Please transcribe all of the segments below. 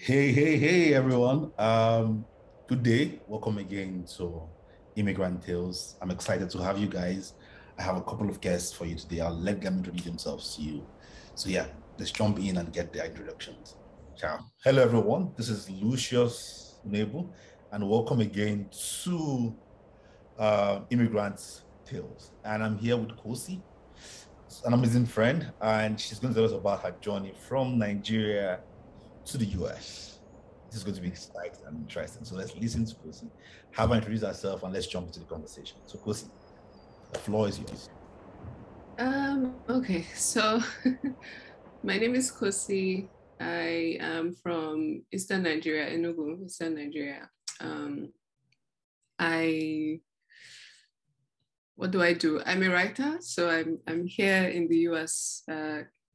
Hey, everyone. Good day. Welcome again to Immigrant Tales. I'm excited to have you guys. I have a couple of guests for you today. I'll let them introduce themselves to you. So, yeah, let's jump in and get their introductions. Ciao. Hello, everyone. This is Lucius Nebu, and welcome again to Immigrant Tales. And I'm here with Kosi, an amazing friend, and she's going to tell us about her journey from Nigeria to the US. This is going to be exciting and interesting. So let's listen to Kosi, have her introduce herself, and let's jump into the conversation. So, Kosi, the floor is yours. Okay, so my name is Kosi. I am from Eastern Nigeria, Enugu, Eastern Nigeria. Um, I what do I do? I'm a writer, so I'm here in the US,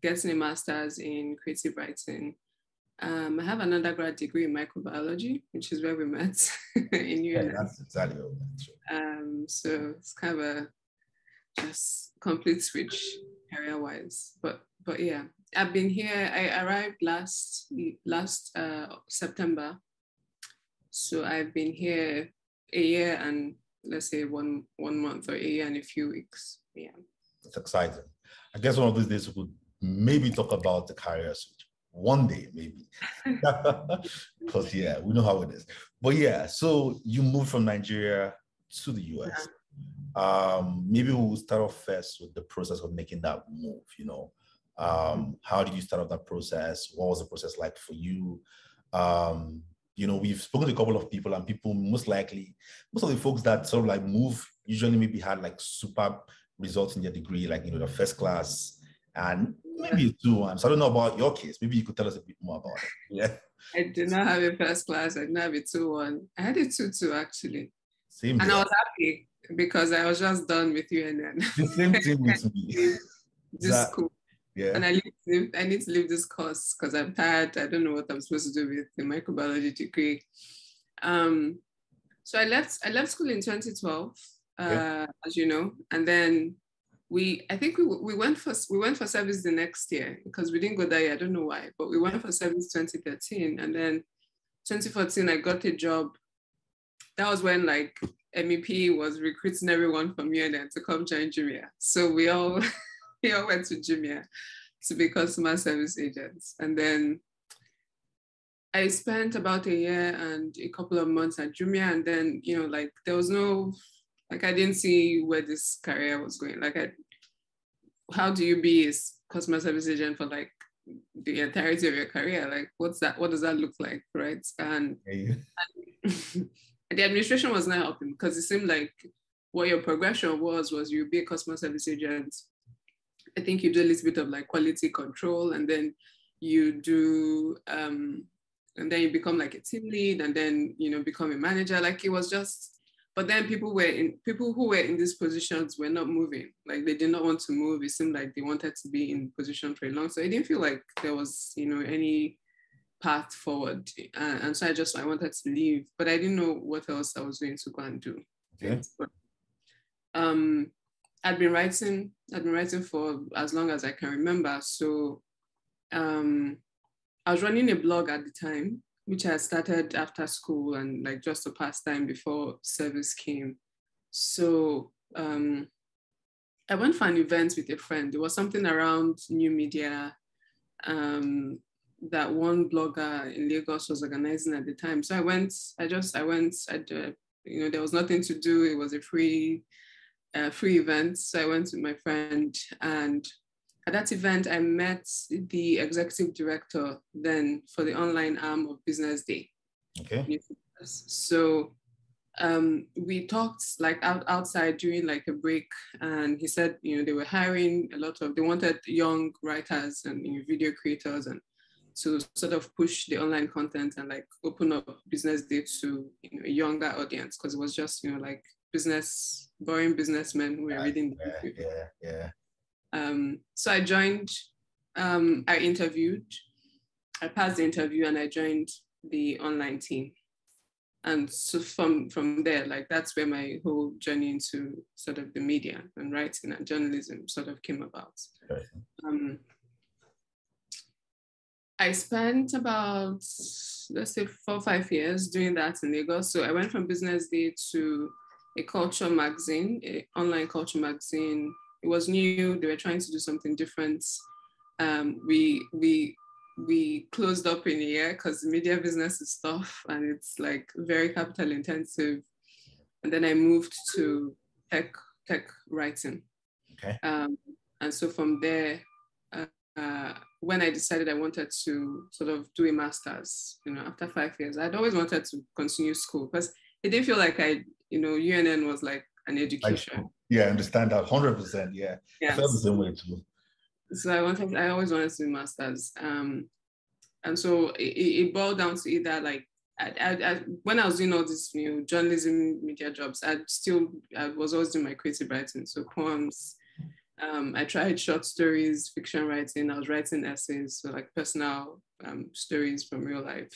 getting a master's in creative writing. I have an undergrad degree in microbiology, which is where we met in Yeah, UNN. that's exactly what I meant. Sure. So it's kind of a just complete switch career-wise. But yeah, I've been here. I arrived last September, so I've been here a year and let's say one month or a year and a few weeks. Yeah. It's exciting. I guess one of these days we could maybe talk about the career switch. One day, maybe. Because, yeah, we know how it is. But, yeah, so you moved from Nigeria to the US. Maybe we'll start off first with the process of making that move. How did you start off that process? What was the process like for you? We've spoken to a couple of people, and people most most of the folks that sort of like move usually maybe had like super results in their degree, like the first class and maybe a 2-1. So I don't know about your case. Maybe you could tell us a bit more about it. Yeah. I did not have a first class. I didn't have a 2-1. I had a 2-2 actually. Same And I here. was happy because I was just done with UNN. The same thing with me. This Exactly. school. Yeah. And I need to leave this course because I'm tired. I don't know what I'm supposed to do with the microbiology degree. Um, so I left school in 2012, Okay. as you know, and then I think we went for service the next year because we didn't go that year. I don't know why, but we went for service 2013, and then 2014 I got a job. That was when like MEP was recruiting everyone from UNN to come join Jumia. So we all we all went to Jumia to be customer service agents. And then I spent about a year and a couple of months at Jumia. And then, like there was no, like I didn't see where this career was going. How do you be a customer service agent for like the entirety of your career? Like what's that? What does that look like? Right. And Yeah. the administration was not helping because it seemed like what your progression was you be a customer service agent. I think you do a little bit of like quality control, and then you do and then you become like a team lead, and then become a manager. Like it was just, but then people who were in these positions were not moving. Like they did not want to move. It seemed like they wanted to be in position for a long. So I didn't feel like there was any path forward, and so I wanted to leave, but I didn't know what else I was going to go and do. Okay. Right? But um I'd been writing for as long as I can remember. So I was running a blog at the time, which I started after school and like just a pastime before service came. So I went for an event with a friend. It was something around new media that one blogger in Lagos was organizing at the time. So I went, there was nothing to do. It was a free event. So I went with my friend, and at that event, I met the executive director then for the online arm of Business Day. Okay. So we talked like outside during like a break, and he said, they were hiring they wanted young writers and video creators and to sort of push the online content and like open up Business Day to a younger audience because it was just like boring businessmen who were reading the Yeah, newspaper. yeah, yeah. So I joined. I interviewed. I passed the interview and I joined the online team. And so from there, like that's where my whole journey into sort of the media and writing and journalism sort of came about. Okay. I spent about let's say 4 or 5 years doing that in Lagos. So I went from Business Day to a culture magazine, an online culture magazine. It was new. They were trying to do something different. We closed up in a year because the media business is tough and it's like very capital intensive. And then I moved to tech writing. Okay. And so from there, when I decided I wanted to sort of do a master's, after 5 years, I'd always wanted to continue school because it didn't feel like UNN was like an education. Yeah, I understand that 100%. Yeah, I felt the same way too. So I always wanted to do master's. And so it boiled down to either like, when I was doing all these journalism media jobs, I was always doing my creative writing, so poems. I tried short stories, fiction writing. I was writing essays, so like personal stories from real life.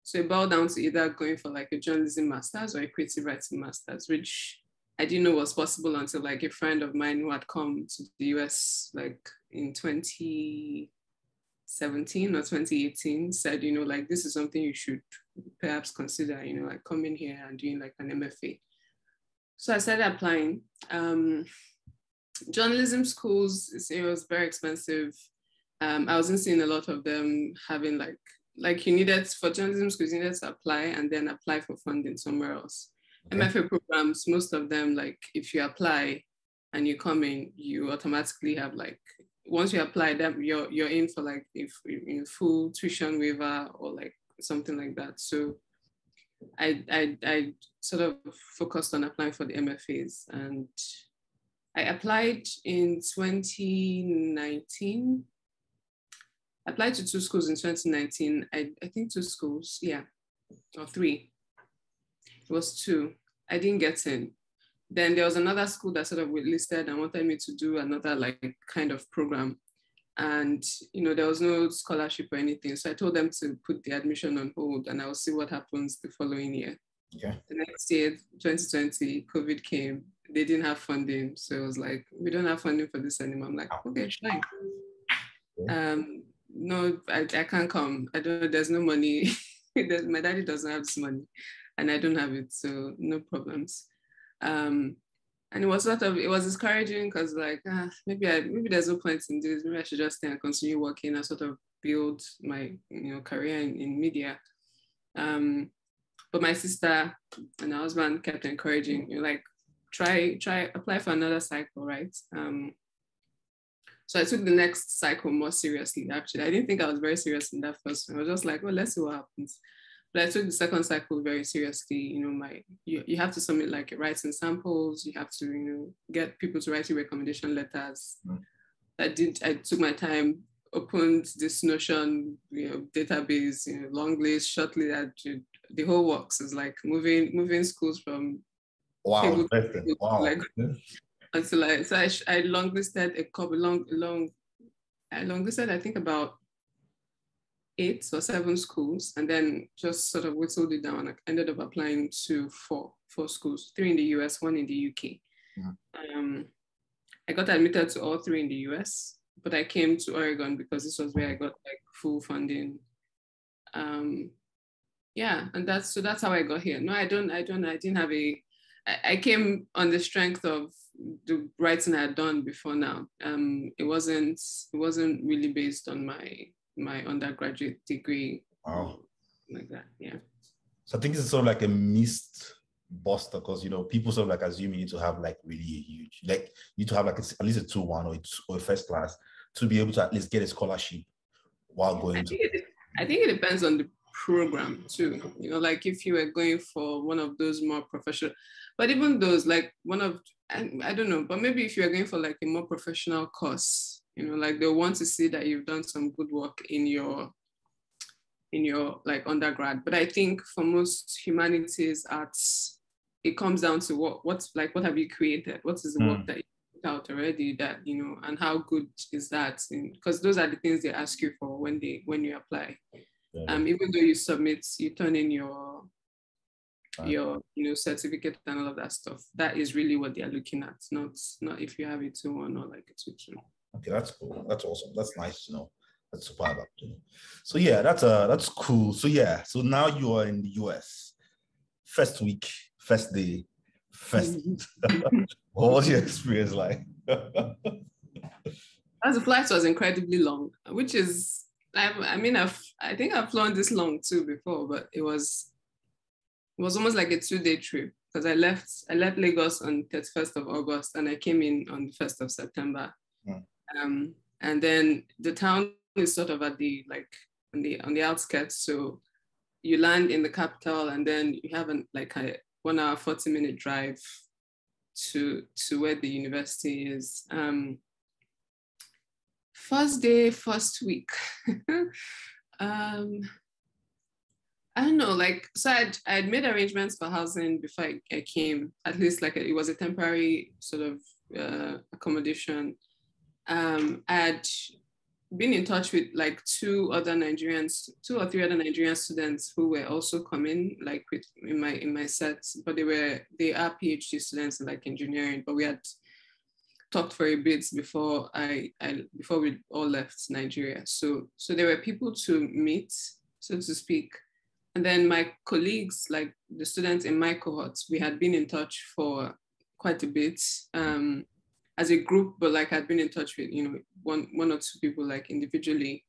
So it boiled down to either going for like a journalism master's or a creative writing master's, which I didn't know was possible until like a friend of mine who had come to the US like in 2017 or 2018 said, like this is something you should perhaps consider, like coming here and doing like an MFA. So I started applying. Journalism schools, it was very expensive. I wasn't seeing a lot of them having like you needed, for journalism schools, you needed to apply and then apply for funding somewhere else. Okay. MFA programs, most of them, like if you apply and you come in, you automatically have like, once you apply them, you're in for like if full tuition waiver or like something like that. So I sort of focused on applying for the MFAs, and I applied in 2019. I applied to 2 schools in 2019. I think 2 schools, yeah, or 3. It was 2. I didn't get in. Then there was another school that sort of listed and wanted me to do another like kind of program. And, there was no scholarship or anything. So I told them to put the admission on hold and I'll see what happens the following year. Okay. The next year, 2020, COVID came. They didn't have funding. So it was like, we don't have funding for this anymore. I'm like, okay, fine. No, I can't come. There's no money. My daddy doesn't have this money and I don't have it. So no problems. And it was discouraging because like, maybe there's no point in this. Maybe I should just stay and continue working and sort of build my, career in media. But my sister and her husband kept encouraging, like, try, apply for another cycle, right? So I took the next cycle more seriously, actually. I didn't think I was very serious in that first one. I was just like, well, let's see what happens. But I took the second cycle very seriously. You have to submit like writing samples. You have to, get people to write you recommendation letters. Mm. I took my time, opened this Notion, database, long list, short list, the whole works. Is like moving schools from wow, like until I longlisted a couple I longlisted I think about 8 or 7 schools, and then just sort of whittled it down. I ended up applying to four schools, 3 in the US, 1 in the UK. Mm. I got admitted to all 3 in the US, but I came to Oregon because this was where I got like full funding. Yeah, and that's how I got here. No, I didn't have I came on the strength of the writing I had done before now. It wasn't really based on my undergraduate degree. Wow. Like that, yeah. So I think it's sort of like a missed buster because, people sort of like assume you need to have like really a huge, like you need to have like at least a 2-1 or a first class to be able to at least get a scholarship while going I think it depends on the program too. Like if you were going for one of those more professional, but even those like I don't know, but maybe if you're going for like a more professional course, like they'll want to see that you've done some good work in your like undergrad. But I think for most humanities, arts, it comes down to what have you created? What is the work that you put out already that, and how good is that? Because those are the things they ask you for when you apply. Yeah. Even though you submit, you turn in your certificate and all of that stuff. That is really what they are looking at, not if you have a 2-1 or like a 2-2. Okay, that's cool. That's awesome. That's nice to know. That's superb, actually. So yeah, that's cool. So yeah, so now you are in the US. First week, first day, first. What was your experience like? As the flight was incredibly long, which is, I mean, I think I've flown this long too before, but it was almost like a 2-day trip because I left Lagos on 31st of August and I came in on the 1st of September. Hmm. And then the town is sort of at the like on the outskirts. So you land in the capital and then you have like a 1 hour, 40-minute drive to where the university is. First day, first week. um, I don't know, like, so I'd made arrangements for housing before I came, at least like it was a temporary sort of accommodation. I'd been in touch with like two or three other Nigerian students who were also coming, like in my sets, but they are PhD students in like engineering, but we had talked for a bit before before we all left Nigeria. So there were people to meet, so to speak. And then my colleagues, like the students in my cohort, we had been in touch for quite a bit as a group, but like I'd been in touch with, one or two people like individually.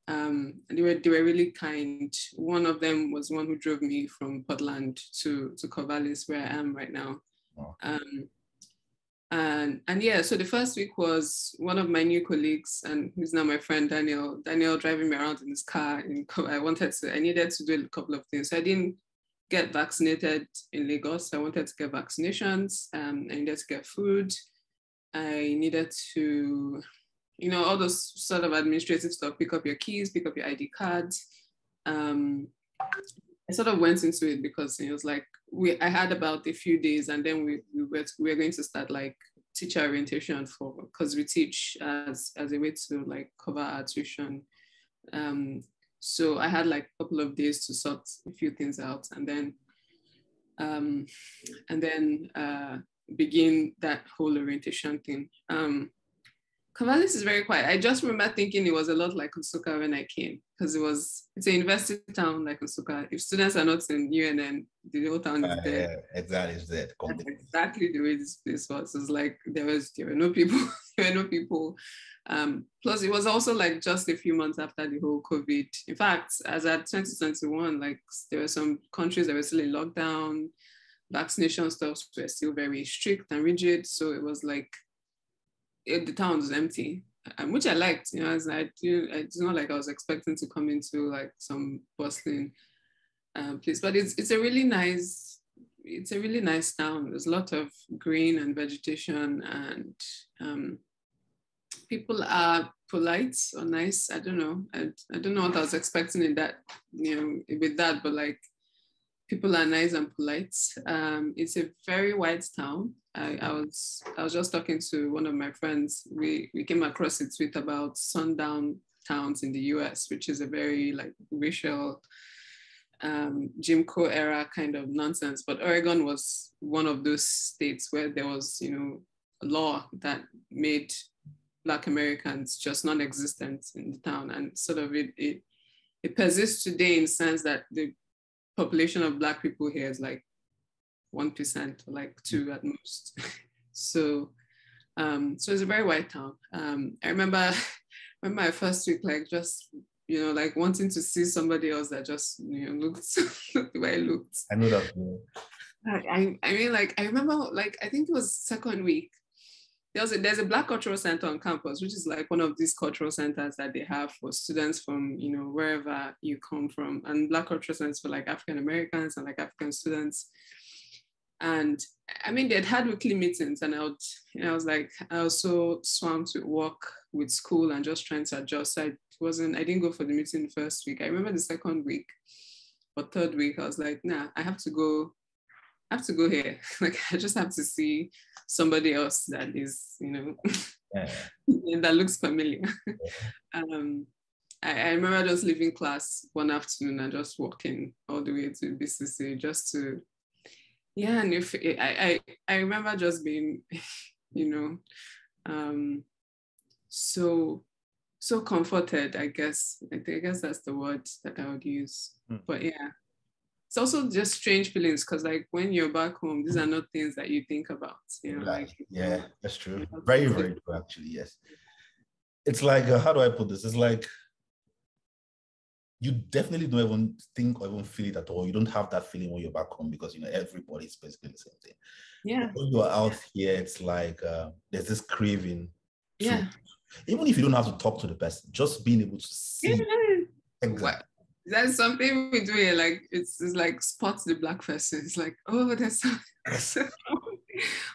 And they were really kind. One of them was one who drove me from Portland to Corvallis, where I am right now. Oh. And yeah, so the first week was one of my new colleagues, and who's now my friend Daniel driving me around in his car. I needed to do a couple of things. So I didn't get vaccinated in Lagos. I wanted to get vaccinations. I needed to get food. I needed to, all those sort of administrative stuff, pick up your keys, pick up your ID cards. I sort of went into it because it was like I had about a few days, and then we were going to start like teacher orientation because we teach as a way to like cover our tuition. So I had like a couple of days to sort a few things out, and then begin that whole orientation thing. Corvallis is very quiet. I just remember thinking it was a lot like Nsukka when I came, because it's a university town like Nsukka. If students are not in UNN, the whole town is dead. Yeah, exactly, it's dead. That's exactly the way this place was. It's like there were no people. There were no people. Plus, it was also like just a few months after the whole COVID. In fact, as at 2021, like there were some countries that were still in lockdown. Vaccination stuff were still very strict and rigid. So it was like the town was empty, which I liked. As it's not like I was expecting to come into like some bustling place, but it's a really nice town. There's a lot of green and vegetation, and people are polite or nice. I don't know. I don't know what I was expecting in that, with that, but like people are nice and polite. It's a very white town. I was just talking to one of my friends. We came across a tweet about sundown towns in the US, which is a very like racial Jim Crow era kind of nonsense. But Oregon was one of those states where there was, a law that made Black Americans just non-existent in the town, and sort of it persists today in the sense that the population of Black people here is like 1% or like 2% at most. So it's a very white town. I remember my first week, like just like wanting to see somebody else that just looked the way I looked. I know that. I mean, like I remember, like I think it was second week. There's a Black Cultural Center on campus, which is like one of these cultural centers that they have for students from wherever you come from, and Black Cultural Centers for like African Americans and like African students. And I mean, they'd had weekly meetings, and I was so swamped with work, with school, and just trying to adjust. So I didn't go for the meeting the first week. I remember the second week or third week, I was like, nah, I have to go here. Like, I just have to see somebody else that is, that looks familiar. I remember just leaving class one afternoon and just walking all the way to BCC just to, and if I remember just being, so so comforted, I guess. I guess that's the word that I would use. But yeah, it's also just strange feelings because like when you're back home, these are not things that you think about, you know, Right. like Yeah, that's true. Very, very true, actually. Yes. It's like, how do I put this? It's like you definitely don't even think or even feel it at all. You don't have that feeling when you're back home because, you know, everybody's basically the same thing. yeah. But when you're out here, it's like there's this craving to, Yeah. even if you don't have to talk to the person, just being able to see. Yeah. Exactly. What? That's something we do here. Like it's like spots the black person. It's like, oh, there's something,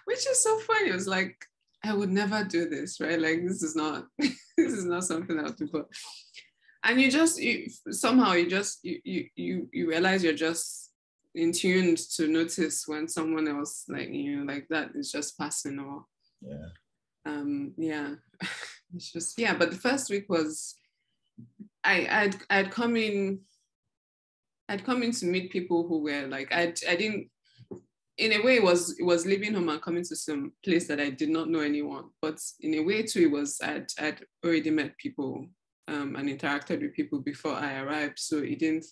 which is so funny. It was like, I would never do this, right? Like this is not this is not something I would do. But and somehow you realize you're just in tune to notice when someone else like you know like that is just passing or yeah. It's just yeah. But the first week was I'd come in to meet people who were like I didn't in a way it was leaving home and coming to some place that I did not know anyone, but in a way too it was I'd already met people and interacted with people before I arrived, so um, it didn't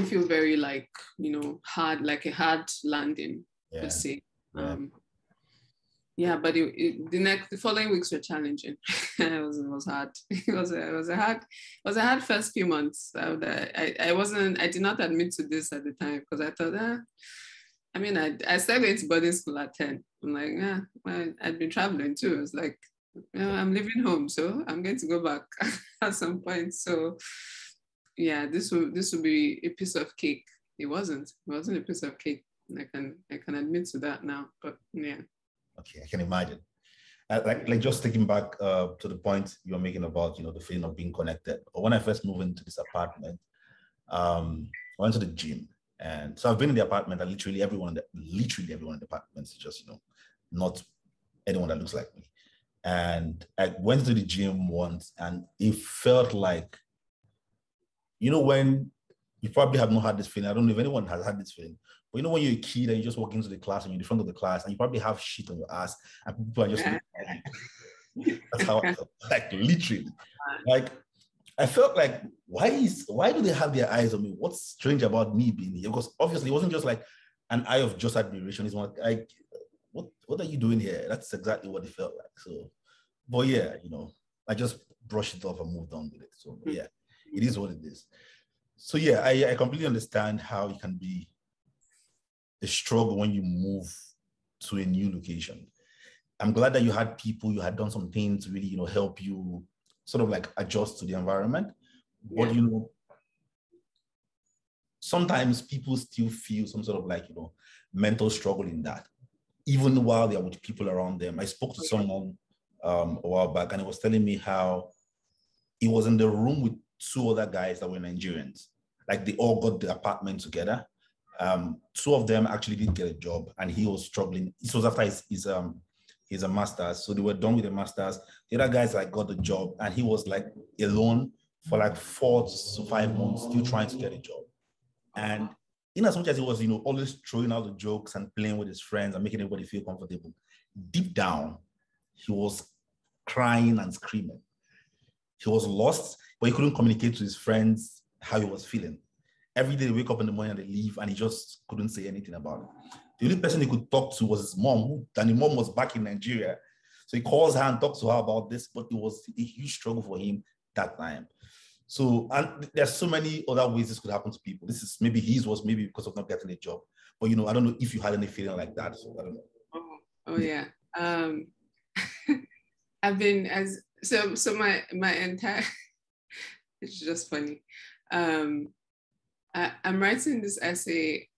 feel very like you know hard, like a hard landing per se. Yeah, but the following weeks were challenging. It was hard. It was a hard first few months. I did not admit to this at the time because I thought, I mean, I started going to boarding school at 10. I'm like, well, I'd been traveling too. It's like, you know, I'm leaving home, so I'm going to go back at some point. So yeah, this will be a piece of cake. It wasn't a piece of cake. I can admit to that now, but yeah. Okay, I can imagine. Like just thinking back to the point you were making about, you know, the feeling of being connected. When I first moved into this apartment, I went to the gym. And so I've been in the apartment and literally everyone in the apartment is just, you know, not anyone that looks like me. And I went to the gym once and it felt like, you know, when you probably have not had this feeling. I don't know if anyone has had this feeling. But you know, when you're a kid and you just walk into the class and you're in front of the class and you probably have shit on your ass and people are just looking at you. That's how I felt. Like literally. Like I felt like, why do they have their eyes on me? What's strange about me being here? Because obviously it wasn't just like an eye of just admiration. It's more like, what are you doing here? That's exactly what it felt like. So, but yeah, you know, I just brushed it off and moved on with it. So yeah, it is what it is. So yeah, I completely understand how it can be a struggle when you move to a new location. I'm glad that you had people, you had done some things to really, you know, help you sort of like adjust to the environment. But, you know, sometimes people still feel some sort of like, you know, mental struggle in that, even while they're with people around them. I spoke to someone a while back and he was telling me how he was in the room with two other guys that were Nigerians. Like they all got the apartment together. Two of them actually did get a job and he was struggling. This was after his master's. So they were done with the master's. The other guys like got the job and he was like alone for like 4 to 5 months, still trying to get a job. And in as much as he was, you know, always throwing out the jokes and playing with his friends and making everybody feel comfortable, deep down, he was crying and screaming. He was lost, but he couldn't communicate to his friends how he was feeling. Every day they wake up in the morning and they leave, and he just couldn't say anything about it. The only person he could talk to was his mom, and the mom was back in Nigeria. So he calls her and talks to her about this, but it was a huge struggle for him that time. So, and there's so many other ways this could happen to people. This is maybe his was maybe because of not getting a job. But, you know, I don't know if you had any feeling like that. So I don't know. Oh yeah. I've been so my entire it's just funny. I'm writing this essay.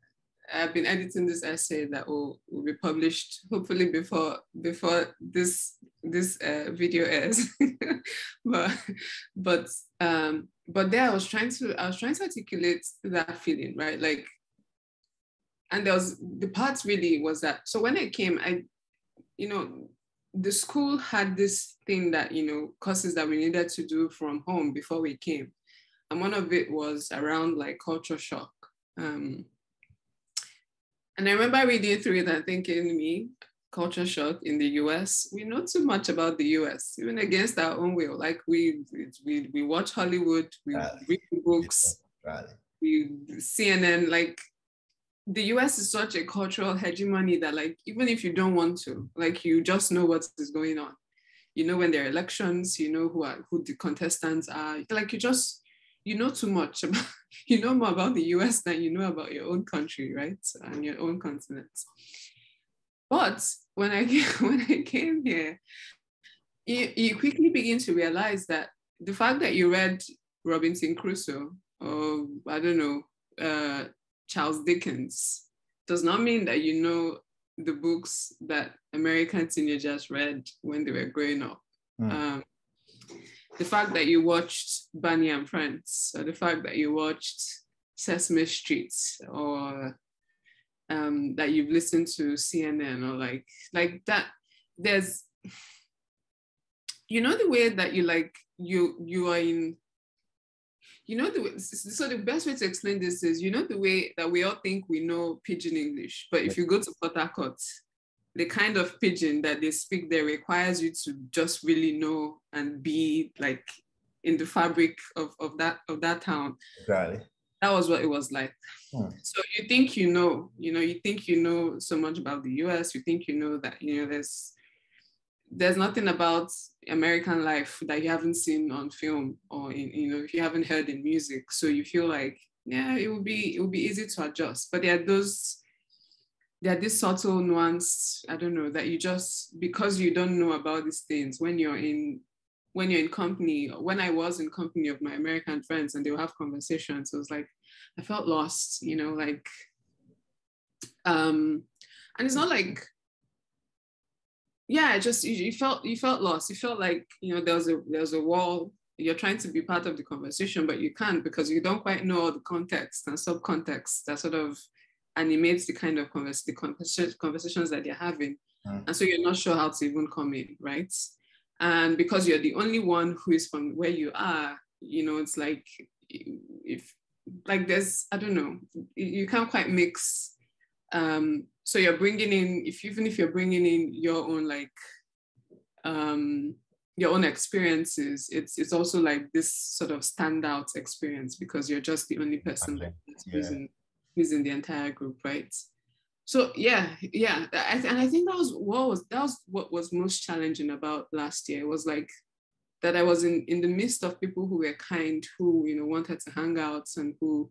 I've been editing this essay that will be published hopefully before this video airs. but there I was trying to articulate that feeling, right? Like, and there was the part really was that so when I came, you know, the school had this thing that, you know, courses that we needed to do from home before we came. And one of it was around like culture shock. And I remember reading through it and thinking, culture shock in the US. We know too much about the US, even against our own will. Like we watch Hollywood, we Right. read the books, Right. we CNN. Like the US is such a cultural hegemony that like even if you don't want to, like you just know what is going on. You know when there are elections, you know who the contestants are. Like you know too much about you know more about the US than you know about your own country, right? And your own continent. But when I when I came here, you quickly begin to realize that the fact that you read Robinson Crusoe or I don't know Charles Dickens does not mean that you know the books that American teenagers read when they were growing up. The fact that you watched Barney and Friends, or the fact that you watched Sesame Street, or that you've listened to CNN, or like that, there's you know the way that you like you are in you know the way, so the best way to explain this is you know the way that we all think we know pidgin English, but if you go to Port Harcourt, the kind of pidgin that they speak there requires you to just really know and be like in the fabric of that town. Exactly. That was what it was like. So you think you think you know so much about the US, you think you know that there's nothing about American life that you haven't seen on film or if you haven't heard in music. So you feel like, yeah, it would be easy to adjust. But there are this subtle nuance, I don't know, that you just because you don't know about these things when you're in company, when I was in company of my American friends and they would have conversations, it was like I felt lost, like and it's not like yeah, just you felt lost. You felt like there was a wall. You're trying to be part of the conversation, but you can't because you don't quite know all the context and subcontext that sort of animates the kind of conversations that they're having, and so you're not sure how to even come in, right? And because you're the only one who is from where you are, it's like if like there's I don't know, you can't quite mix. So you're bringing in, even if you're bringing in your own your own experiences, it's also like this sort of standout experience because you're just the only person who's in the entire group, right? So yeah, and I think that was what was most challenging about last year. It was like that I was in the midst of people who were kind, who wanted to hang out, and who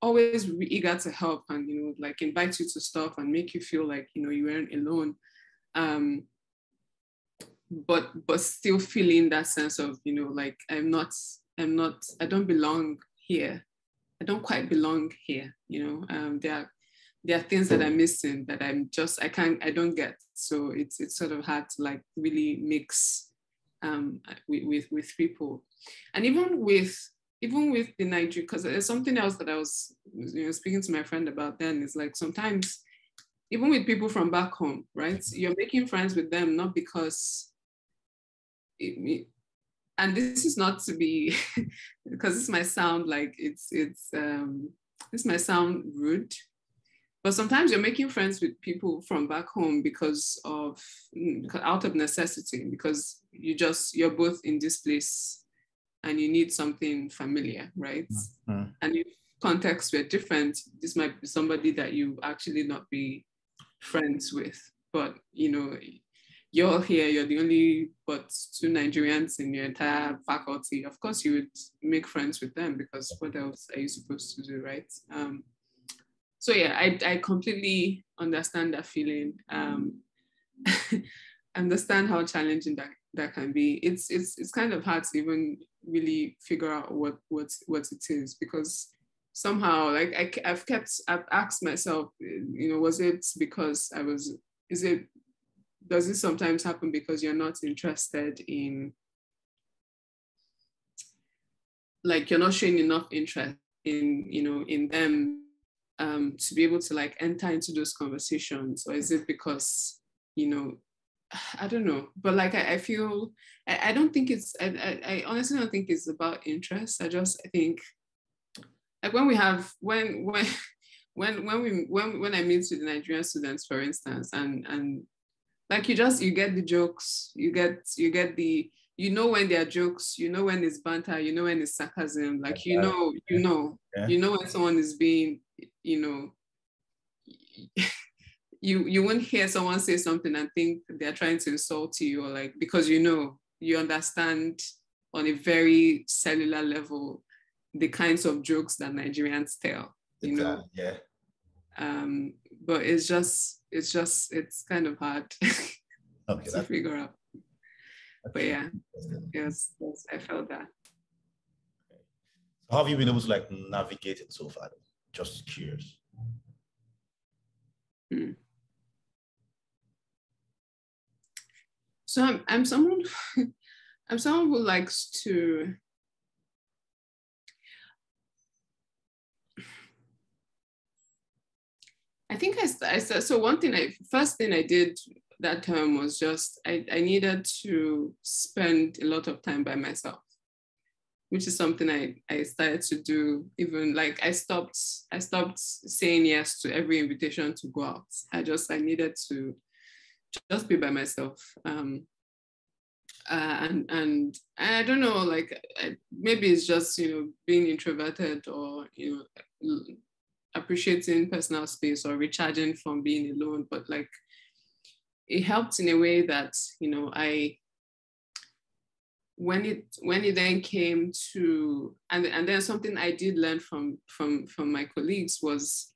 always eager to help and like invite you to stuff and make you feel like you weren't alone, but still feeling that sense of like I don't belong here. I don't quite belong here. There are things that I'm missing that I don't get. So it's sort of hard to like really mix with people, and even with the Nigeria, because there's something else that I was speaking to my friend about then, is like sometimes even with people from back home, right? You're making friends with them not because and this is not to be because this might sound like this might sound rude, but sometimes you're making friends with people from back home because out of necessity, because you're both in this place and you need something familiar, right? And if contexts were different, this might be somebody that you actually not be friends with, but you're here, you're the only but two Nigerians in your entire faculty. Of course you would make friends with them because what else are you supposed to do, right? So yeah, I completely understand that feeling. Understand how challenging that can be. It's kind of hard to even really figure out what it is, because somehow like I've asked myself, was it because does it sometimes happen because you're not interested in, like you're not showing enough interest in in them to be able to like enter into those conversations, or is it because I don't know, but like I feel I don't think it's I honestly don't think it's about interest. I think like when when I meet with the Nigerian students, for instance, and like you get the jokes, you get the, you know when they are jokes, you know when it's banter, you know when it's sarcasm, like Yeah. you know when someone is being, you know, you won't hear someone say something and think they're trying to insult you, or like, because you understand on a very cellular level the kinds of jokes that Nigerians tell, you know. Yeah. But it's kind of hard Okay, to figure out. But yeah, yes, I felt that. So how have you been able to like navigate it so far? Just curious. Hmm. So I'm someone I'm someone who likes to, I think I so first thing I did that term was just I needed to spend a lot of time by myself, which is something I started to do. Even like I stopped saying yes to every invitation to go out. I needed to just be by myself. And I don't know, like maybe it's just, you know, being introverted, or, you know, appreciating personal space or recharging from being alone. But like it helped in a way that, you know, when it then came to, and then something I did learn from my colleagues was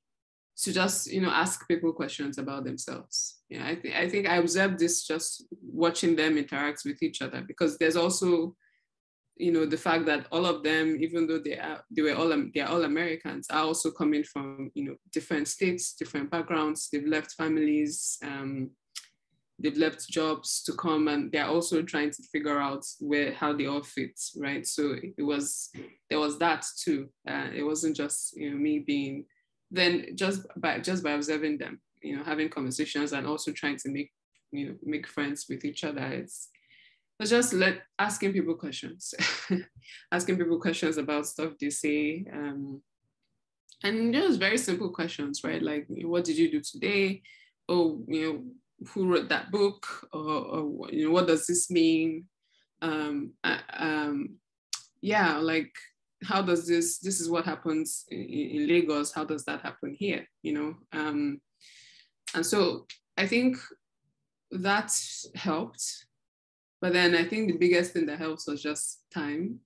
to just, you know, ask people questions about themselves. Yeah, I think I observed this just watching them interact with each other, because there's also, you know, the fact that all of them, even though they're all Americans, are also coming from, you know, different states, different backgrounds. They've left families, they've left jobs to come, and they're also trying to figure out how they all fit, right? So there was that too. It wasn't just, you know, me being, then just by observing them, you know, having conversations, and also trying to make friends with each other. It's just asking people questions, asking people questions about stuff they say, and just very simple questions, right? Like, what did you do today? Oh, you know, who wrote that book? Or you know, what does this mean? Yeah, like, how does this is what happens in Lagos, how does that happen here, you know? And so I think that helped. But then I think the biggest thing that helps was just time.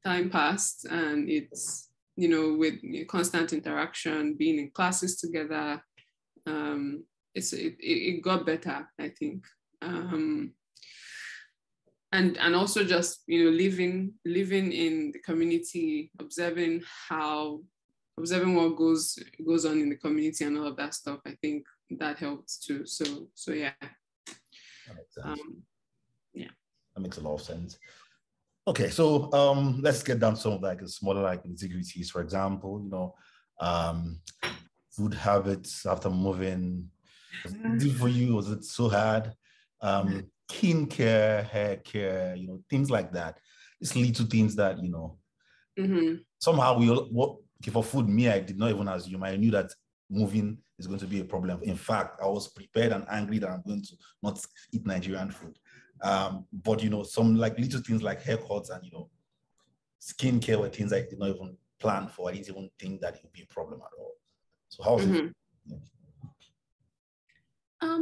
Time passed, and it's, you know, with constant interaction, being in classes together, it got better, I think. And also just, you know, living in the community, observing what goes on in the community and all of that stuff. I think that helps too. So yeah. That makes sense. Yeah. That makes a lot of sense. Okay, so let's get down to some of like the smaller like nitty-gritties. For example, you know, food habits after moving. Was it easy for you? Was it so hard? Skin care, hair care, you know, things like that. These little things that, you know, somehow okay, for food, me, I did not even assume. I knew that moving is going to be a problem. In fact, I was prepared and angry that I'm going to not eat Nigerian food. But, you know, some like little things like haircuts and, you know, skincare were things I did not even plan for. I didn't even think that it would be a problem at all. So how was it?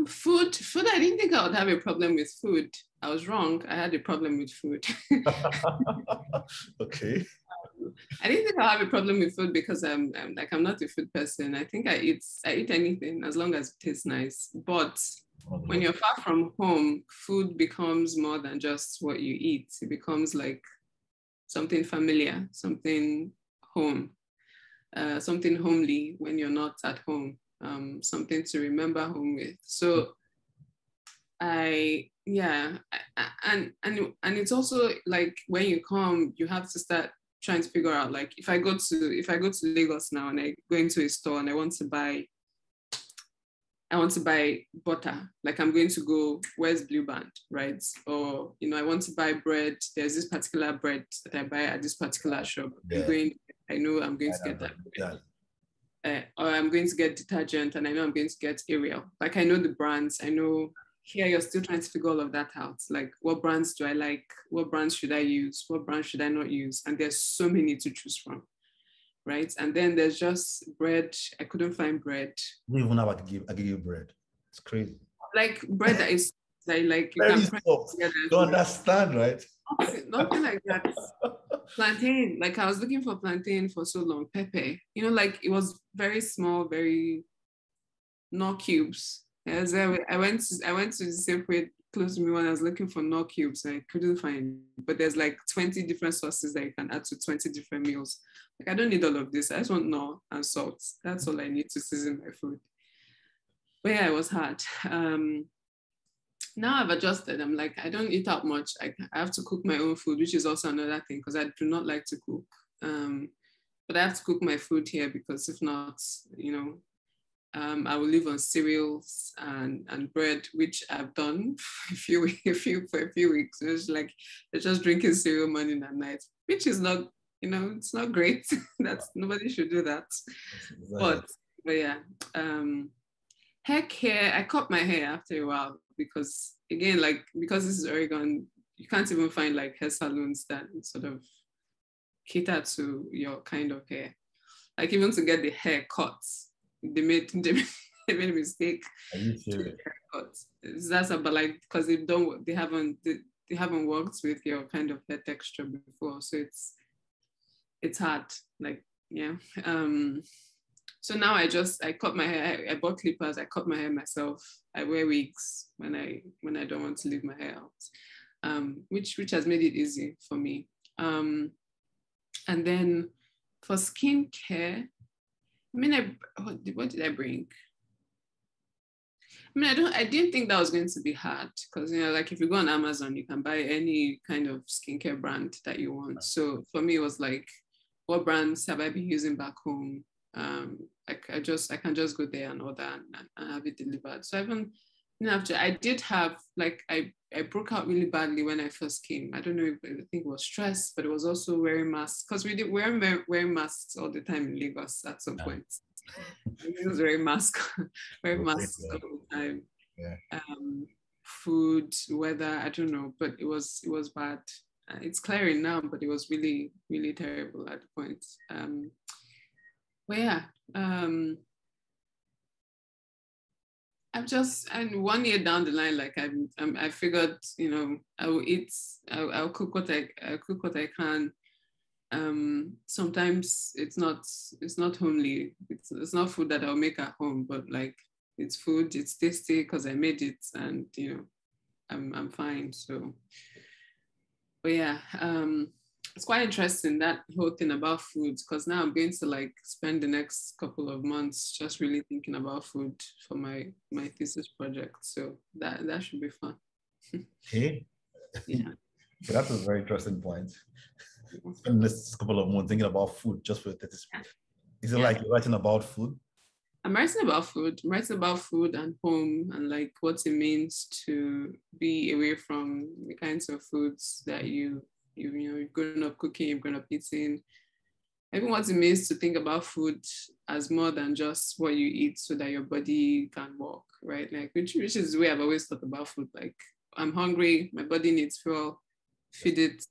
Food, I didn't think I would have a problem with food. I was wrong. I had a problem with food. Okay. I didn't think I'll have a problem with food because I'm not a food person. I think I eat anything as long as it tastes nice. But when you're far from home, food becomes more than just what you eat. It becomes like something familiar, something home, something homely when you're not at home. Something to remember home with. So and it's also like when you come, you have to start trying to figure out, like, if I go to Lagos now and I go into a store and I want to buy butter, like I'm going to go, where's Blue Band, right? Or, you know, I want to buy bread. There's this particular bread that I buy at this particular shop. Yeah. I know I'm going to get that bread. or I'm going to get detergent and I know I'm going to get Ariel. Like I know the brands. I know here you're still trying to figure all of that out. Like what brands do I like? What brands should I use? What brands should I not use? And there's so many to choose from, right? And then there's just bread. I couldn't find bread. I don't even know how I give you bread. It's crazy. Like bread that is like you Very can press soft. together. You understand, right? Nothing like that. Plantain, like I was looking for plantain for so long. Pepper, like it was very small, very not cubes. As I went to the Safeway close to me when I was looking for not cubes. I couldn't find, but there's like 20 different sauces that you can add to 20 different meals. Like I don't need all of this. I just want knorr and salt. That's all I need to season my food. But yeah, it was hard. Now I've adjusted. I'm like, I don't eat out much. I have to cook my own food, which is also another thing because I do not like to cook. But I have to cook my food here because if not, I will live on cereals and bread, which I've done for a few weeks. It's like they're just drinking cereal morning and night, which is not, it's not great. That's nobody should do that. But yeah. Heck hair, I cut my hair after a while because again, because this is Oregon, you can't even find like hair salons that sort of cater to your kind of hair. Like even to get the hair cut, they made a mistake. Are you serious? That's about like because they haven't worked with your kind of hair texture before, so it's hard. Like yeah. So now I cut my hair. I bought clippers. I cut my hair myself. I wear wigs when I don't want to leave my hair out, which has made it easy for me. And then for skincare, what did I bring? I didn't think that was going to be hard because like if you go on Amazon, you can buy any kind of skincare brand that you want. So for me, it was like, what brands have I been using back home? I can just go there and order and have it delivered. So I did have like I broke out really badly when I first came. I don't know if I think it was stress, but it was also wearing masks because we weren't wearing masks all the time in Lagos at some point. It was wearing masks all the time. Yeah. Food, weather, I don't know, but it was bad. It's clearing now, but it was really, really terrible at the point. But yeah, and 1 year down the line, like I figured, I will eat, I'll cook what I can. Sometimes it's not homely. It's not food that I'll make at home, but like it's food. It's tasty because I made it, and I'm fine. So, but yeah, it's quite interesting that whole thing about food because now I'm going to like spend the next couple of months just really thinking about food for my thesis project. So that should be fun. Okay. Yeah. That's a very interesting point. Spend this couple of months thinking about food just for the Is it like you're writing about food? I'm writing about food. I'm writing about food and home and like what it means to be away from the kinds of foods that you've grown up cooking, you've grown up eating. Even what it means to think about food as more than just what you eat so that your body can work, right? Like which is the way I've always thought about food. Like I'm hungry, my body needs fuel, feed it,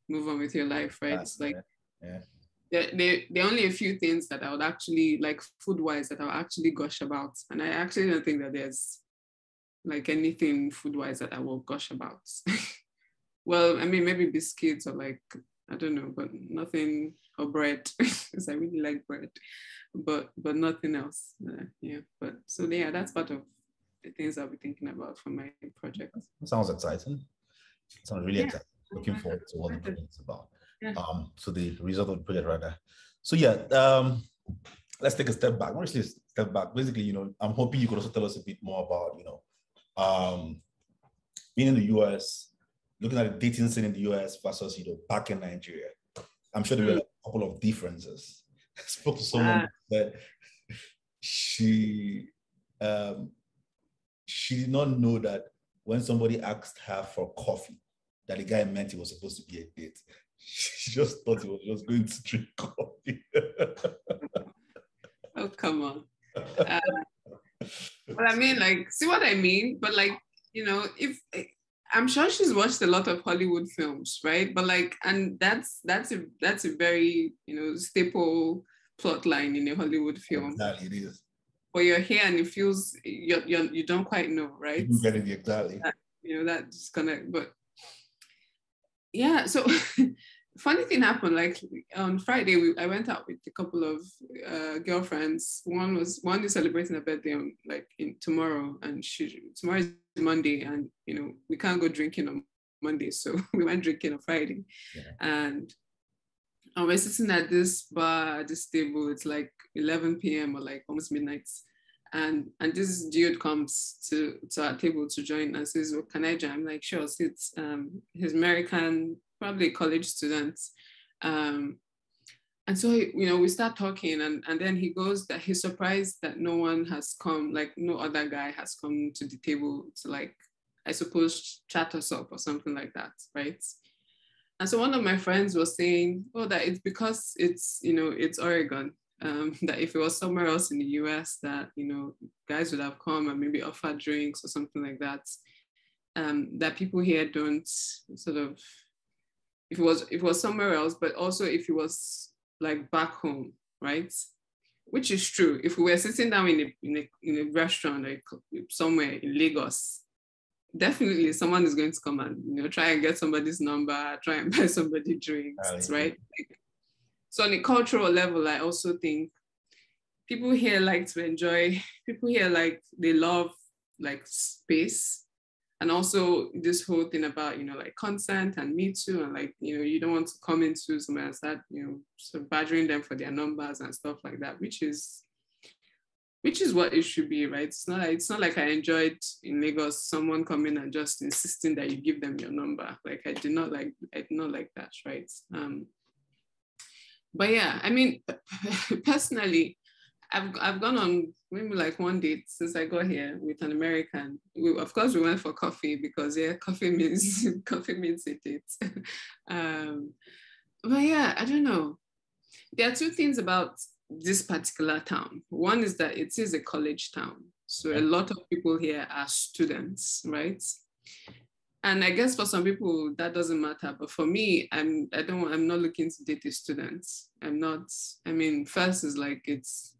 move on with your life, right? It's like there are only a few things that I would actually like food-wise that I'll actually gush about. And I actually don't think that there's like anything food-wise that I will gush about. Well, I mean, maybe biscuits or like, I don't know, but nothing, or bread, because I really like bread, but nothing else. Yeah, but so yeah, that's part of the things I'll be thinking about for my project. Sounds exciting. Sounds really exciting. Looking forward to what the project is about. Yeah. So the result of the project rather. So yeah, let's take a step back. Honestly, step back. Basically, I'm hoping you could also tell us a bit more about, being in the US, looking at the dating scene in the US versus, back in Nigeria. I'm sure there were like a couple of differences. I spoke to someone that she did not know that when somebody asked her for coffee, that the guy meant it was supposed to be a date. She just thought he was just going to drink coffee. Oh, come on. Uh, but I mean, like, see what I mean? But like, if I'm sure she's watched a lot of Hollywood films, right? But like, and that's a very, staple plot line in a Hollywood film. Exactly, it is. But you're here and it feels you don't quite know, right? You get it exactly. That disconnect. But yeah, so funny thing happened. Like on Friday, I went out with a couple of girlfriends. One is celebrating her birthday on tomorrow, and tomorrow is Monday, and we can't go drinking on Monday, so we went drinking on Friday, and we're sitting at this bar at this table. It's like 11 p.m. or like almost midnight. And this dude comes to our table to join and says, well, can I join? I'm like, sure. So it's he's American, probably a college student. And so, we start talking and then he goes that he's surprised that no one has come, like no other guy has come to the table to like, I suppose, chat us up or something like that, right? And so one of my friends was saying, that it's because it's Oregon. That if it was somewhere else in the US that, guys would have come and maybe offered drinks or something like that, that people here don't sort of, if it was somewhere else, but also if it was like back home, right? Which is true. If we were sitting down in a restaurant like somewhere in Lagos, definitely someone is going to come and, try and get somebody's number, try and buy somebody drinks, right? So on a cultural level, I also think people here they love like space. And also this whole thing about, like consent and Me Too and like, you don't want to come into somewhere and start, sort of badgering them for their numbers and stuff like that, which is what it should be, right? It's not like I enjoyed in Lagos someone coming and just insisting that you give them your number. Like I did not like that, right? But yeah, I mean, personally, I've gone on maybe like one date since I got here with an American. Of course, we went for coffee because coffee means a date. But yeah, I don't know. There are two things about this particular town. One is that it is a college town, so a lot of people here are students, right? And I guess for some people that doesn't matter, but for me, I'm not looking to date a student. I'm not. I mean, first is like it's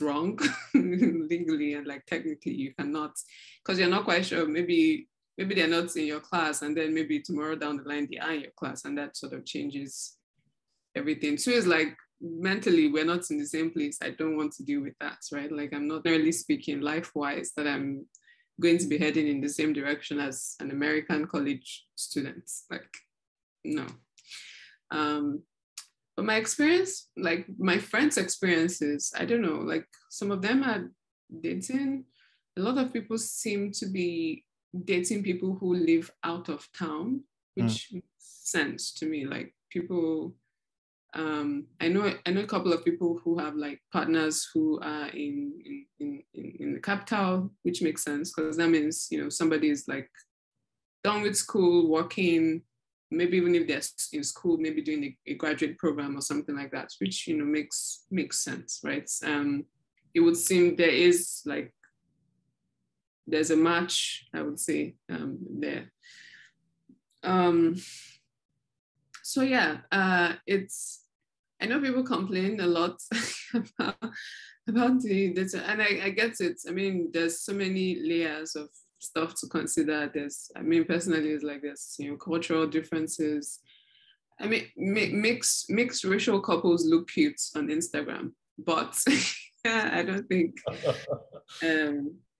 wrong legally and like technically you cannot, because you're not quite sure. Maybe they're not in your class, and then maybe tomorrow down the line they are in your class, and that sort of changes everything. Two is like mentally we're not in the same place. I don't want to deal with that, right? Like I'm not really speaking life-wise that I'm going to be heading in the same direction as an American college student. Like, no. But my experience, like my friends' experiences, I don't know, like some of them are dating. A lot of people seem to be dating people who live out of town, which makes sense to me. Like people, I know a couple of people who have like partners who are in the capital, which makes sense because that means somebody is like done with school, working, maybe even if they're in school, maybe doing a graduate program or something like that, which makes sense, right? It would seem there's a match, I would say, there. So yeah, I know people complain a lot about the data, and I get it. I mean, there's so many layers of stuff to consider. Personally, it's like there's cultural differences. I mean, mixed racial couples look cute on Instagram, but I don't think.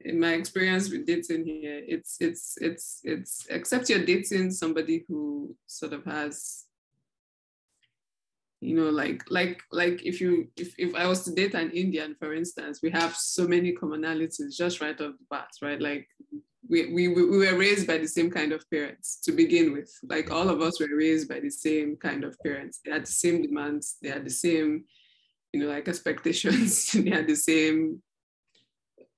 In my experience with dating here, it's except you're dating somebody who sort of has, like if I was to date an Indian, for instance, we have so many commonalities just right off the bat, right? Like we were raised by the same kind of parents to begin with. Like all of us were raised by the same kind of parents. They had the same demands. They had the same, like expectations. They had the same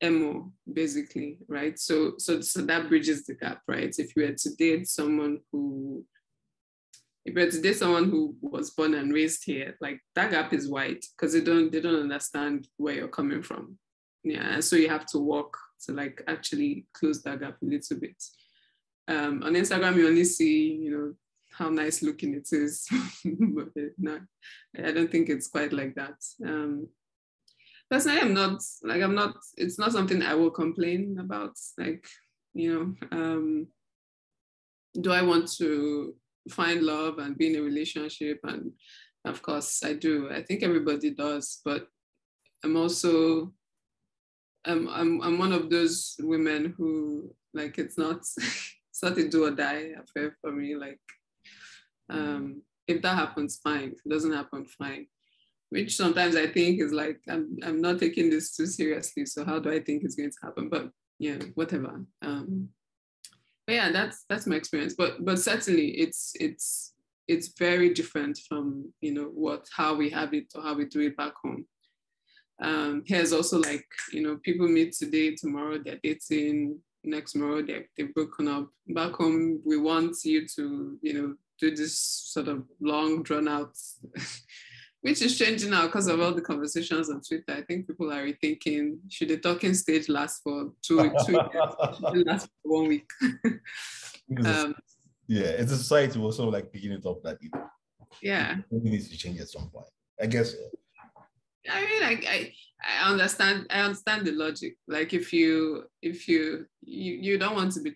MO, basically, right? So that bridges the gap, right? If you were to date someone who if you're to date someone who was born and raised here, like that gap is wide because they don't understand where you're coming from. Yeah, and so you have to work to like actually close that gap a little bit. On Instagram, you only see, how nice looking it is. But no, I don't think it's quite like that. Personally, it's not something I will complain about. Like, do I want to find love and be in a relationship? And of course I do. I think everybody does, but I'm also, I'm one of those women who like, it's not, it's not a do or die affair for me. Like, if that happens, fine. If it doesn't happen, fine. Which sometimes I think is like, I'm not taking this too seriously. So how do I think it's going to happen? But yeah, whatever. But yeah, that's my experience. But certainly it's very different from how we have it or how we do it back home. Here's also like, people meet today, tomorrow they're dating, next tomorrow they've broken up. Back home, we want you to, do this sort of long drawn out, which is changing now because of all the conversations on Twitter. I think people are rethinking, should the talking stage last for 2 years? Should it last for 1 week? Yeah, it's a society was sort of like picking it up that yeah, it needs to change at some point. I guess. I mean, I understand the logic. Like if you don't want to be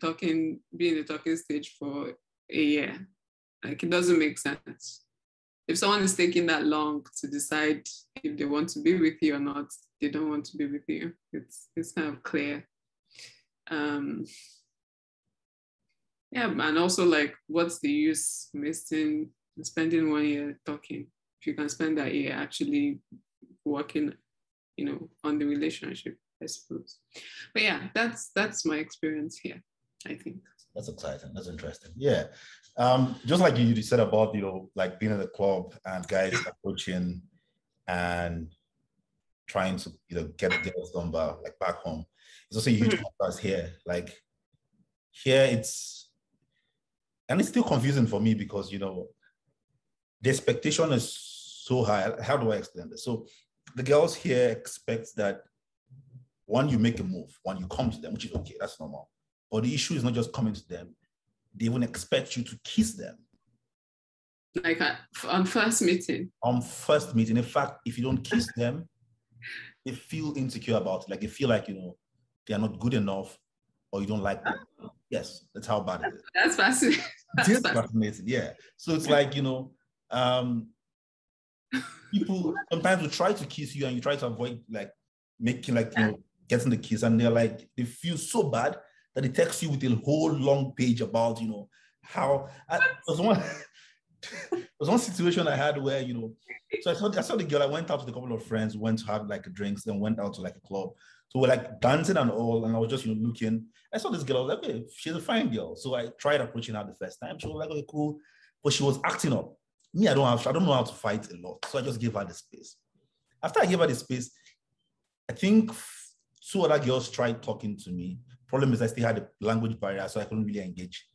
in the talking stage for a year, like it doesn't make sense. If someone is taking that long to decide if they want to be with you or not, they don't want to be with you. It's kind of clear. Yeah, and also like, what's the use spending 1 year talking if you can spend that year actually working, on the relationship, I suppose. But yeah, that's my experience here, I think. That's exciting. That's interesting. Yeah. Just like you said about, like being in the club and guys approaching and trying to, get the girl's number, like back home. It's also a huge contrast here. Like here and it's still confusing for me because, the expectation is so high. How do I explain this? So the girls here expect that when you make a move, when you come to them, which is okay, that's normal. But the issue is not just coming to them. They even expect you to kiss them. Like on first meeting? On first meeting. In fact, if you don't kiss them, they feel insecure about it. Like they feel like, they are not good enough or you don't like them. Yes, that's how bad it is. That's fascinating. It's fascinating, yeah. So it's like, people sometimes will try to kiss you and you try to avoid like making like, getting the kiss, and they're like, they feel so bad that they text you with a whole long page about, how there's one situation I had where, so I saw the girl. I went out with a couple of friends, went to have like drinks, then went out to like a club. So we're like dancing and all, and I was just looking. I saw this girl. I was like, okay, she's a fine girl. So I tried approaching her the first time. She was like, okay, cool, but she was acting up. Me, I don't know how to fight a lot, so I just gave her the space. After I gave her the space, I think 2 other girls tried talking to me. Problem is I still had a language barrier, so I couldn't really engage.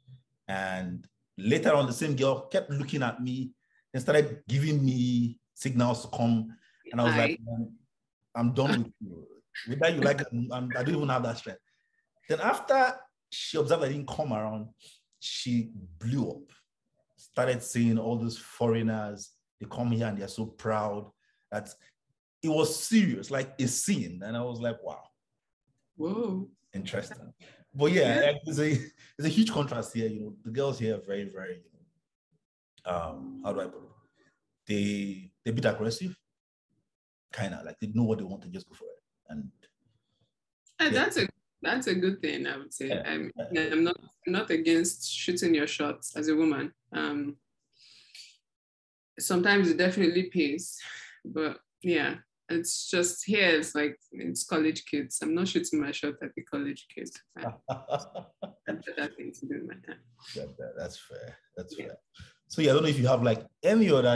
And later on, the same girl kept looking at me and started giving me signals to come. And I was like, I'm done with you. With that, you like it, I don't even have that strength. Then after she observed I didn't come around, she blew up. Started seeing all those foreigners. They come here and they're so proud. That it was serious, like a scene. And I was like, wow. Whoa. Interesting. But yeah, there's a huge contrast here. The girls here are very, very, how do I put it? They're a bit aggressive, kind of like they know what they want to just go for it. And that's a good thing, I would say. I'm not against shooting your shots as a woman. Sometimes it definitely pays, but yeah, it's just here. It's like it's college kids. I'm not shooting my shot at the college kids. That's better thing to do in my time. That's fair. That's fair. So yeah, I don't know if you have like any other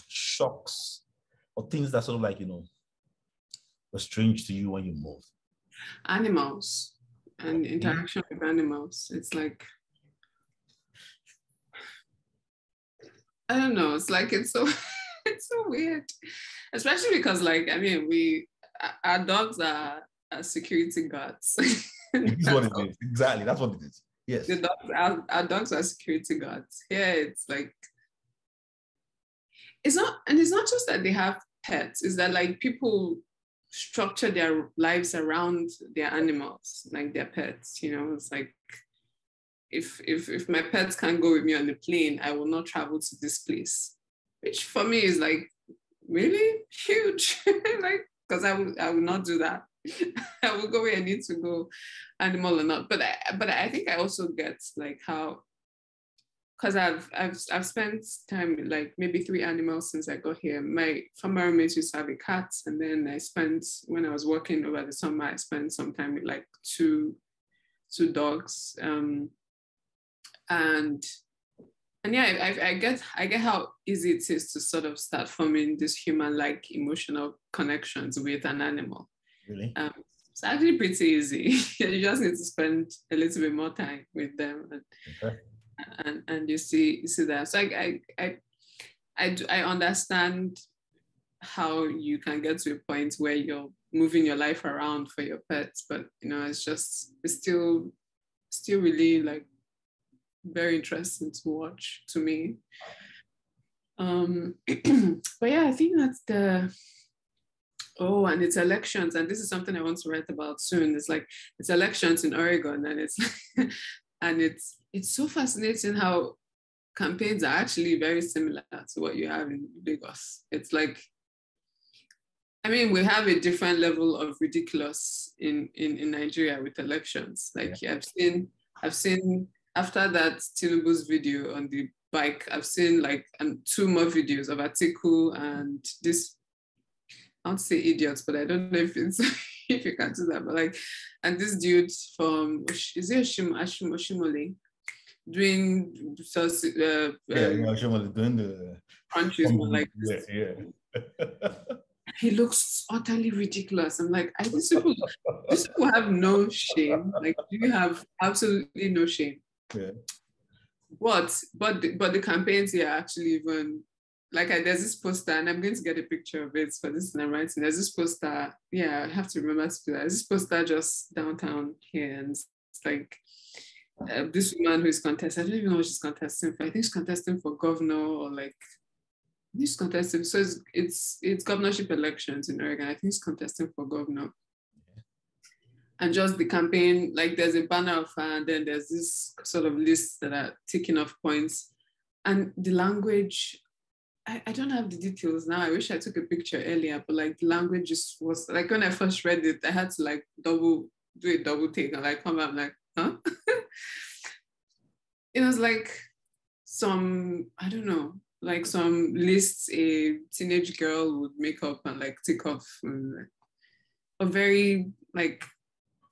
shocks or things that sort of like were strange to you when you moved. Animals and interaction with animals. It's like I don't know. It's like it's so it's so weird, especially because like I mean our dogs are security guards. It is what it is. Exactly. That's what it is. Yes. Our dogs are security guards. Here it's like it's not just that they have pets, it's that like people structure their lives around their animals, like their pets, you know. It's like if my pets can't go with me on the plane, I will not travel to this place. Which for me is like really huge. Like, because I will not do that. I will go where I need to go, animal or not. But I think I also get like how, because I've spent time with like maybe 3 animals since I got here. My former roommates used to have a cat, and then I spent, when I was working over the summer, I spent some time with like two dogs. And yeah, I get how easy it is to sort of start forming this human-like emotional connections with an animal. Really? It's actually pretty easy. You just need to spend a little bit more time with them, and you see that. So I understand how you can get to a point where you're moving your life around for your pets, but you know, it's still really like very interesting to watch to me. But yeah, I think that's and it's elections, and this is something I want to write about soon. It's like it's elections in Oregon, and it's and it's so fascinating how campaigns are actually very similar to what you have in Lagos. It's like, I mean, we have a different level of ridiculous in Nigeria with elections. Like, yeah. I've seen after that Tinubu's video on the bike, I've seen like 2 more videos of Atiku and this, I don't say idiots, but I don't know if it's if you can do that, but like, and this dude from, is it Oshimole, doing Oshimole doing the crunches, like this. yeah. He looks utterly ridiculous. I'm like, these people have no shame. Like, do you have absolutely no shame? Yeah. But the campaigns here actually even like there's this poster, and I'm going to get a picture of it for this and I'm writing. There's this poster, yeah, I have to remember to do that. There's this poster just downtown here, and it's like this woman who is contesting. I don't even know what she's contesting for. I think she's contesting for governor or like she's contesting. So it's governorship elections in Oregon. I think she's contesting for governor. And just the campaign, like there's a banner of her, and then there's this sort of list that are ticking off points. And the language, I don't have the details now. I wish I took a picture earlier, but like the language just was like, when I first read it, I had to like do a double take and like come out like, huh? It was like some, I don't know, like some lists a teenage girl would make up and like tick off a very like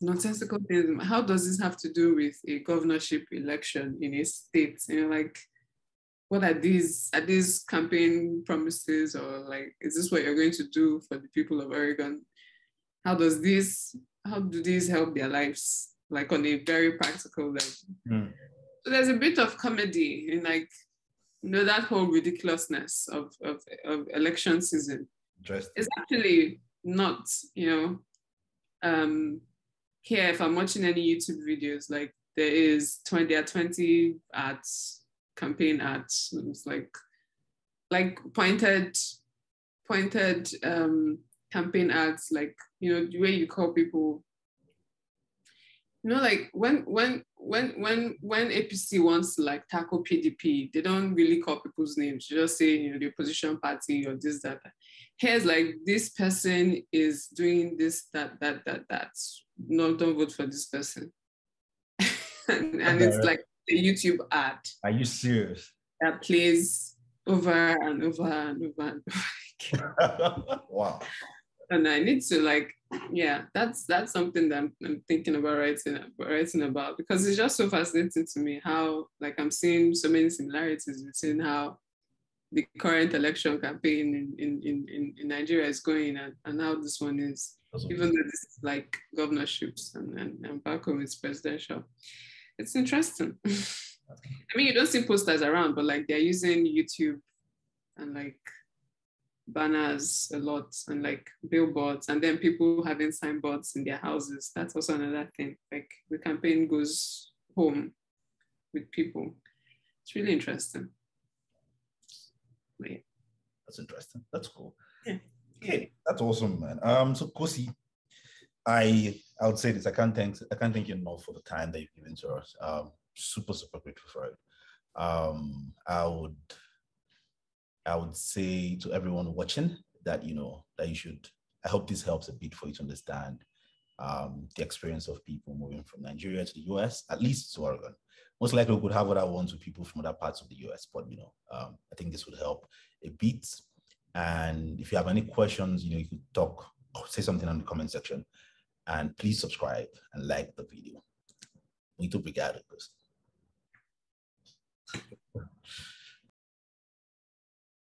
nonsensical things. How does this have to do with a governorship election in a state? You know, like, what are these campaign promises, or like, is this what you're going to do for the people of Oregon? How do these help their lives, like on a very practical level? Mm. So there's a bit of comedy in like, you know, that whole ridiculousness of election season. It's actually not, you know, here, if I'm watching any YouTube videos, like there are 20 ads, campaign ads. It's like pointed campaign ads, like, you know, the way you call people, you know, like when APC wants to like tackle PDP, they don't really call people's names. You just say, you know, the opposition party or this, that. Here's like, this person is doing this, that. No, don't vote for this person. and it's like a YouTube ad. Are you serious? That plays over and over and over and over. Wow. And I need to like, yeah, that's something that I'm thinking about writing about, because it's just so fascinating to me how like I'm seeing so many similarities between how the current election campaign in Nigeria is going, and how this one is, even though this is like governorships and back home it's presidential. It's interesting. I mean, you don't see posters around, but like they're using YouTube and like banners a lot and like billboards, and then people having signboards in their houses. That's also another thing. Like the campaign goes home with people. It's really interesting. Yeah. That's interesting. That's cool. Yeah. Okay, that's awesome, man. So Kosi, I would say this. I can't thank you enough for the time that you've given to us. Super, super grateful for it. I would say to everyone watching that that you should. I hope this helps a bit for you to understand the experience of people moving from Nigeria to the US, at least to Oregon. Most likely, we could have other ones with people from other parts of the US, but I think this would help a bit. And if you have any questions, you could say something in the comment section, and please subscribe and like the video. Muito obrigado.